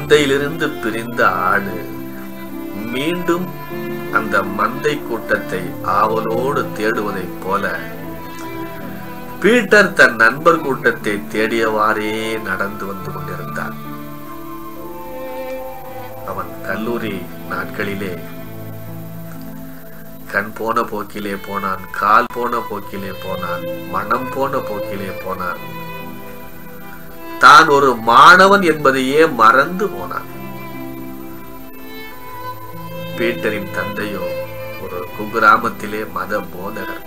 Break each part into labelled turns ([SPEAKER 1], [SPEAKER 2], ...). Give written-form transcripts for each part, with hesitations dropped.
[SPEAKER 1] மந்தையிலிருந்து பிரிந்த ஆடு மீண்டும் அந்த மந்தை கூட்டத்தை ஆவலோடு தேடுவதைப் போல பீட்டர் தன் நண்பர் கூட்டத்தை தேடியவாறே நடந்து வந்து கொண்டிருந்தான். அவன் கல்லூரி நாட்களிலே கண் போன போக்கிலே போனான், கால் போன போக்கிலே போனான், மனம் போன போக்கிலே போனான். தான் ஒரு மாணவன் என்பதையே மறந்து போனான். பீட்டரின் தந்தையோ ஒரு குக்கிராமத்திலே மத போதகர்.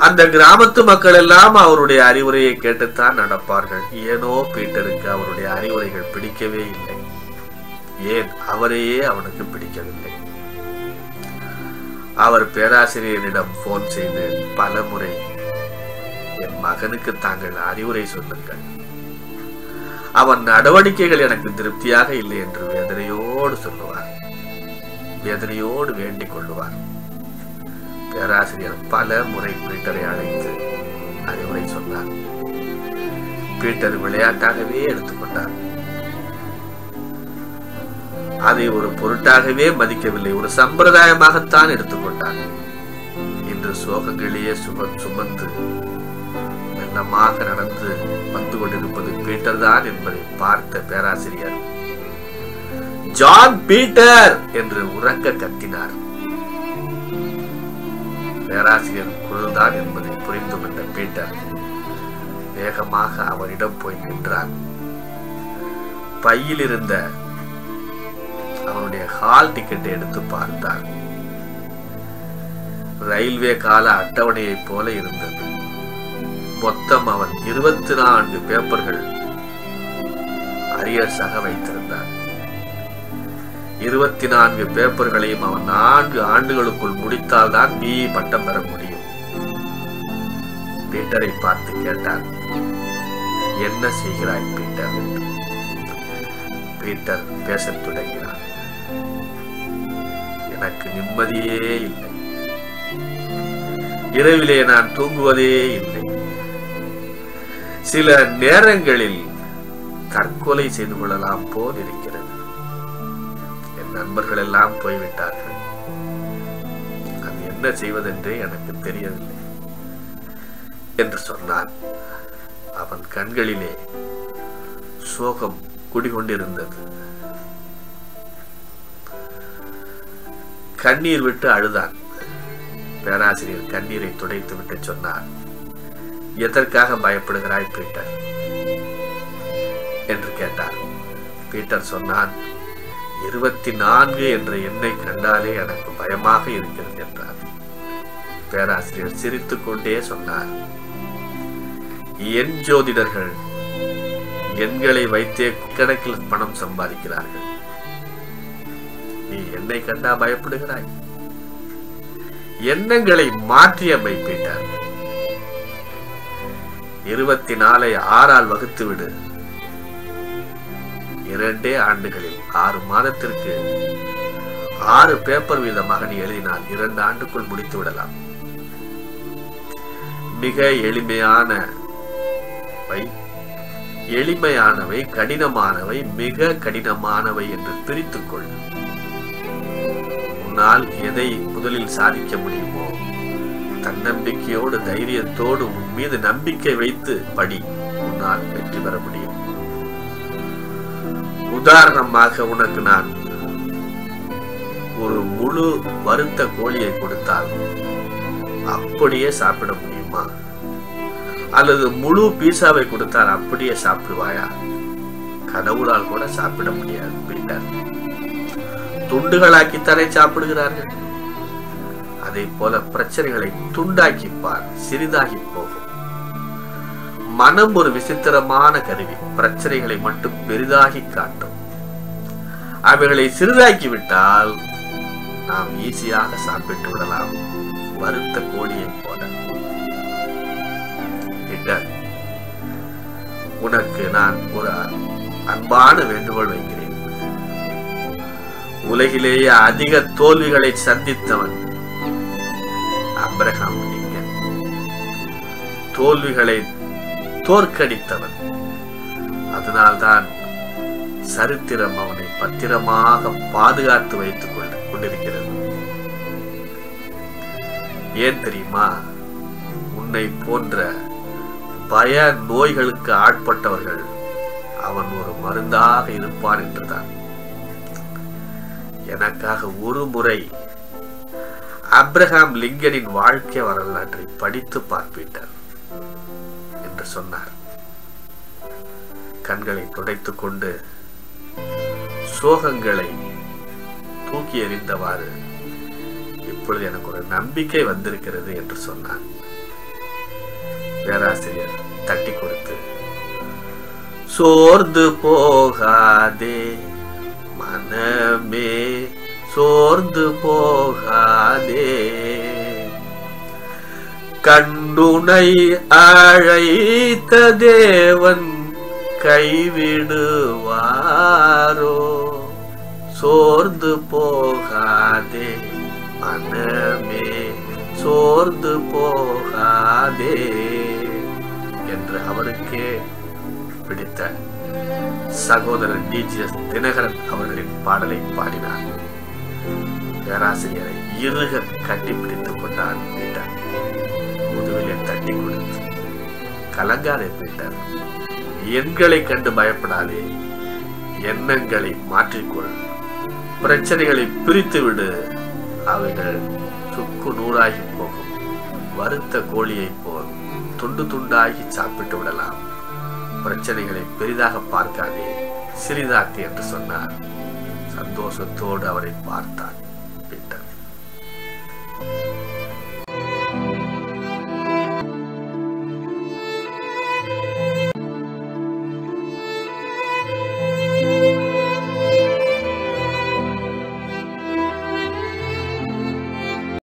[SPEAKER 1] அந்த கிராமத்து மக்கள் எல்லாம் அவருடைய அறிவுரையை கேட்டுத்தான் நடப்பார்கள். ஏனோ பீட்டருக்கு அவருடைய அறிவுரைகள் பிடிக்கவே இல்லை. ஏன் அவரையே அவனுக்கு பிடிக்கவில்லை. அவர் பேராசிரியரிடம் போன் செய்து பல முறை, என் மகனுக்கு தாங்கள் அறிவுரை சொல்லுங்கள், அவன் நடவடிக்கைகள் எனக்கு திருப்தியாக இல்லை என்று வேதனையோடு சொல்லுவார். வேதனையோடு வேண்டிக் கொள்ளுவார். பேராசிரியர் பல முறை பீட்டரை அழைத்து அறிவுரை சொன்னார். பீட்டர் விளையாட்டாகவே எடுத்துக்கொண்டார். அதை ஒரு பொருட்டாகவே மதிக்கவில்லை, ஒரு சம்பிரதாயமாகத்தான் எடுத்துக்கொண்டார். இன்று சோகங்களையே சுமந்து மெல்லமாக நடந்து வந்து கொண்டிருப்பது பீட்டர் தான் என்பதை பார்த்த பேராசிரியர் ஜான் பீட்டர் என்று உறக்க கத்தினார். பேராசிரியர் குரல்தான் என்பதை புரிந்து கொண்ட பீட்டர் வேகமாக அவரிடம் போய் நின்றார். பையில் இருந்த அவனுடைய ஹால் டிக்கெட்டை எடுத்து பார்த்தார். ரயில்வே கால அட்டவணையை போல இருந்தது. மொத்தம் அவன் 24 பேப்பர்கள் அரியர்ஸாக வைத்திருந்தார். 24 பேப்பர்களையும் அவன் 4 ஆண்டுகளுக்குள் முடித்தால் தான் பிஇ பட்டம் பெற முடியும். பீட்டரை பார்த்து கேட்டார், என்ன செய்கிறாய் பீட்டர்? பீட்டர் பேசத் தொடங்கினார். எனக்கு நிம்மதியே இல்லை. இரவிலே நான் தூங்குவதே இல்லை. சில நேரங்களில் தற்கொலை செய்து கொள்ளலாம் போல் இருக்கிறது. என் நண்பர்கள் எல்லாம் போய்விட்டார்கள். அது என்ன செய்வதென்றே எனக்கு தெரியவில்லை என்று சொன்னான். அவன் கண்களிலே சோகம் குடிகொண்டிருந்தது. கண்ணீர் விட்டு அழுதான். பேராசிரியர் கண்ணீரை துடைத்து விட்டு சொன்னார், எதற்காக பயப்படுகிறாய் பீட்டர் என்று கேட்டார். பீட்டர் சொன்னான், 24 என்ற எண்ணை கண்டாலே எனக்கு பயமாக இருக்கிறது என்றார். பேராசிரியர் சிரித்துக் கொண்டே சொன்னார், எண் ஜோதிடர்கள் எண்களை வைத்தே கணக்கில் பணம் சம்பாதிக்கிறார்கள். நீ என்னை கண்டா பயப்படுகிறாய்? எண்ணங்களை மாற்றியமை பீட்டர். 24ஐ 6ஆல் வகுத்து விடு. 2 ஆண்டுகளில் 6 மாதத்திற்கு 6 பேப்பர் வீதமாக நீ எழுதினால் 2 ஆண்டுக்குள் முடித்து விடலாம். மிக எளிமையானவை, கடினமானவை, மிக கடினமானவை என்று பிரித்துக் கொள். உன்னால் எதை முதலில் சாதிக்க முடியுமோ தன்னம்பிக்கையோடு தைரியத்தோடு உன் மீது நம்பிக்கை வைத்து படி. உன்னால் வெற்றி பெற முடியும். உதாரணமாக உனக்கு நான் ஒரு முழு வறுத்த கோழியை கொடுத்தால் அப்படியே சாப்பிட முடியுமா? அல்லது முழு பீஸாவை கொடுத்தால் அப்படியே சாப்பிடுவாயா? கடவுளால் கூட சாப்பிட முடியாது பீட்டர். துண்டுகளாக்கித்தானே சாப்பிடுகிறார்கள். அதே போல பிரச்சனைகளை துண்டாக்கிப்பார், சிறிதாகி போகும். மனம் ஒரு விசித்திரமான கருவி. பிரச்சனைகளை மட்டும் பெரிதாகி காட்டும். அவைகளை சிறிதாக்கி விட்டால் நாம் ஈஸியாக சாப்பிட்டு விடலாம், வறுத்த கோழியை போல. உனக்கு நான் ஒரு அன்பான வேண்டுகோள் வைக்கிறேன். உலகிலேயே அதிக தோல்விகளை சந்தித்தவன் ஆபிரகாம் லிங்கன். தோல்விகளை தோற்கடித்தவன். அதனால்தான் சரித்திரம் அவனை பத்திரமாக பாதுகாத்து வைத்துக் கொண்டிருக்கிறது. ஏன் தெரியுமா? உன்னை போன்ற பய நோய்களுக்கு ஆட்பட்டவர்கள் அவன் ஒரு மருந்தாக இருப்பான் என்றுதான். எனக்காக ஒரு முறை ஆப்ரஹாம் லிங்கனின் வாழ்க்கை வரலாற்றை படித்து பார்ப்பீர்கள் என்று சொன்னார். கண்களை துடைத்துக் கொண்டு சோகங்களை தூக்கி எறிந்தவாறு, இப்பொழுது எனக்கு ஒரு நம்பிக்கை வந்திருக்கிறது என்று சொன்னான். பேராசிரியர் தட்டி கொடுத்து, சோர்ந்து போகாதே மனமே, சோர்ந்து போகாதே, கண்டுனை அழைத்த தேவன் கைவிடுவாரோ, சோர்ந்து போகாதே மனமே, சோர்ந்து போகாதே என்று அவருக்கே பிடித்த சகோதரர் டிஜிஎஸ் தினகரன் அவர்களின் பாடலை பாடினார். பேராசிரியரை இறுக கட்டிப்பிடித்துக் கொண்டார் பீட்டர். முதுவிலே தட்டி கொடுத்து, கலங்காதே பீட்டர், எண்களை கண்டு பயப்படாதே, எண்ணங்களை மாற்றிக்கொள், பிரச்சனைகளை பிரித்து விடு, அவைகள் சுக்கு நூறாகி போகும், வறுத்த கோழியை போல் துண்டு துண்டாகி சாப்பிட்டு விடலாம், பிரச்சனைகளை பெரிதாக பார்க்காதே, சிறிதாக்கு என்று சொன்னார். சந்தோஷத்தோடு அவரை பார்த்தான் பீட்டர்.